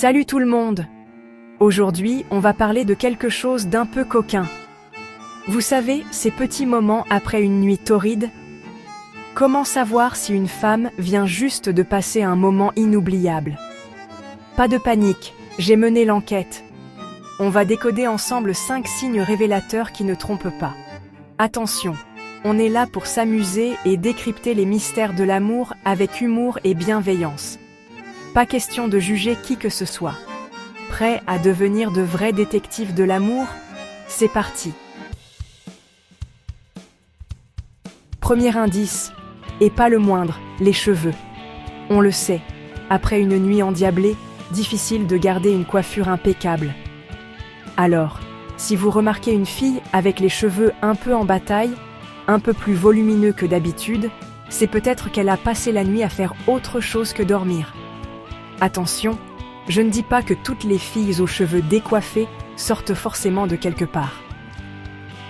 Salut tout le monde! Aujourd'hui, on va parler de quelque chose d'un peu coquin. Vous savez, ces petits moments après une nuit torride? Comment savoir si une femme vient juste de passer un moment inoubliable? Pas de panique, j'ai mené l'enquête. On va décoder ensemble 5 signes révélateurs qui ne trompent pas. Attention, on est là pour s'amuser et décrypter les mystères de l'amour avec humour et bienveillance. Pas question de juger qui que ce soit. Prêt à devenir de vrais détectives de l'amour? C'est parti! Premier indice, et pas le moindre, les cheveux. On le sait, après une nuit endiablée, difficile de garder une coiffure impeccable. Alors, si vous remarquez une fille avec les cheveux un peu en bataille, un peu plus volumineux que d'habitude, c'est peut-être qu'elle a passé la nuit à faire autre chose que dormir. Attention, je ne dis pas que toutes les filles aux cheveux décoiffés sortent forcément de quelque part.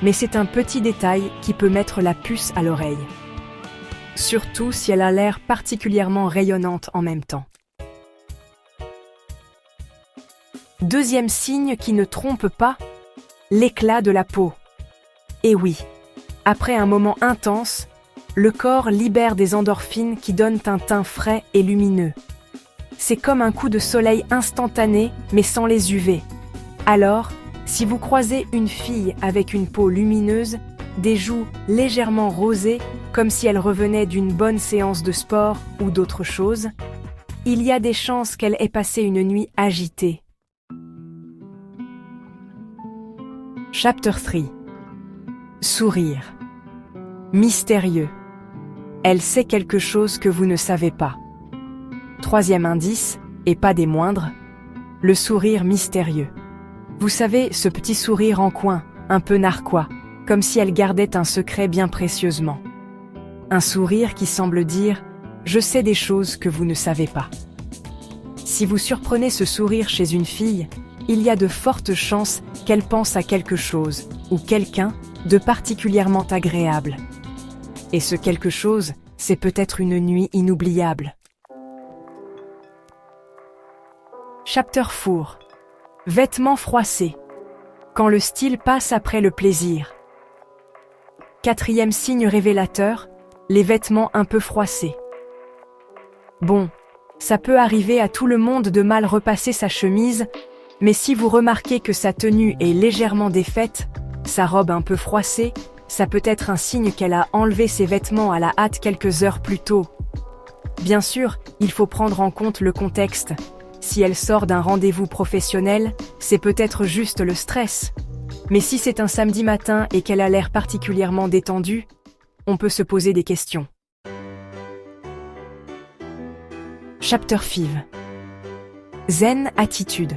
Mais c'est un petit détail qui peut mettre la puce à l'oreille. Surtout si elle a l'air particulièrement rayonnante en même temps. Deuxième signe qui ne trompe pas, l'éclat de la peau. Et oui, après un moment intense, le corps libère des endorphines qui donnent un teint frais et lumineux. C'est comme un coup de soleil instantané, mais sans les UV. Alors, si vous croisez une fille avec une peau lumineuse, des joues légèrement rosées, comme si elle revenait d'une bonne séance de sport ou d'autre chose, il y a des chances qu'elle ait passé une nuit agitée. Chapter 3. Sourire. Mystérieux. Elle sait quelque chose que vous ne savez pas. Troisième indice, et pas des moindres, le sourire mystérieux. Vous savez, ce petit sourire en coin, un peu narquois, comme si elle gardait un secret bien précieusement. Un sourire qui semble dire « Je sais des choses que vous ne savez pas ». Si vous surprenez ce sourire chez une fille, il y a de fortes chances qu'elle pense à quelque chose, ou quelqu'un, de particulièrement agréable. Et ce quelque chose, c'est peut-être une nuit inoubliable. Chapter 4. Vêtements froissés. Quand le style passe après le plaisir. Quatrième signe révélateur, les vêtements un peu froissés. Bon, ça peut arriver à tout le monde de mal repasser sa chemise, mais si vous remarquez que sa tenue est légèrement défaite, sa robe un peu froissée, ça peut être un signe qu'elle a enlevé ses vêtements à la hâte quelques heures plus tôt. Bien sûr, il faut prendre en compte le contexte. Si elle sort d'un rendez-vous professionnel, c'est peut-être juste le stress. Mais si c'est un samedi matin et qu'elle a l'air particulièrement détendue, on peut se poser des questions. Chapter 5. Zen attitude.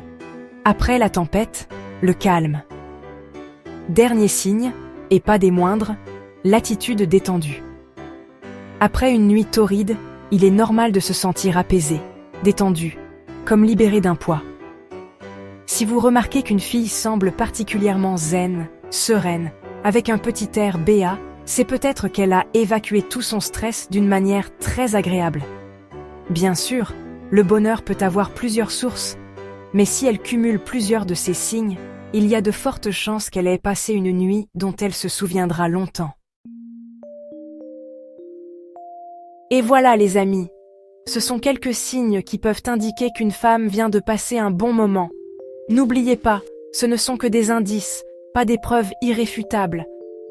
Après la tempête, le calme. Dernier signe, et pas des moindres, l'attitude détendue. Après une nuit torride, il est normal de se sentir apaisé, détendu, comme libéré d'un poids. Si vous remarquez qu'une fille semble particulièrement zen, sereine, avec un petit air béat, c'est peut-être qu'elle a évacué tout son stress d'une manière très agréable. Bien sûr, le bonheur peut avoir plusieurs sources, mais si elle cumule plusieurs de ces signes, il y a de fortes chances qu'elle ait passé une nuit dont elle se souviendra longtemps. Et voilà les amis, ce sont quelques signes qui peuvent indiquer qu'une femme vient de passer un bon moment. N'oubliez pas, ce ne sont que des indices, pas des preuves irréfutables.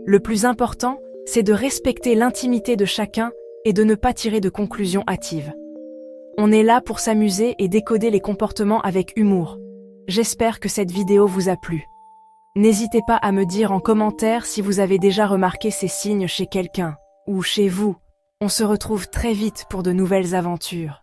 Le plus important, c'est de respecter l'intimité de chacun et de ne pas tirer de conclusions hâtives. On est là pour s'amuser et décoder les comportements avec humour. J'espère que cette vidéo vous a plu. N'hésitez pas à me dire en commentaire si vous avez déjà remarqué ces signes chez quelqu'un ou chez vous. On se retrouve très vite pour de nouvelles aventures.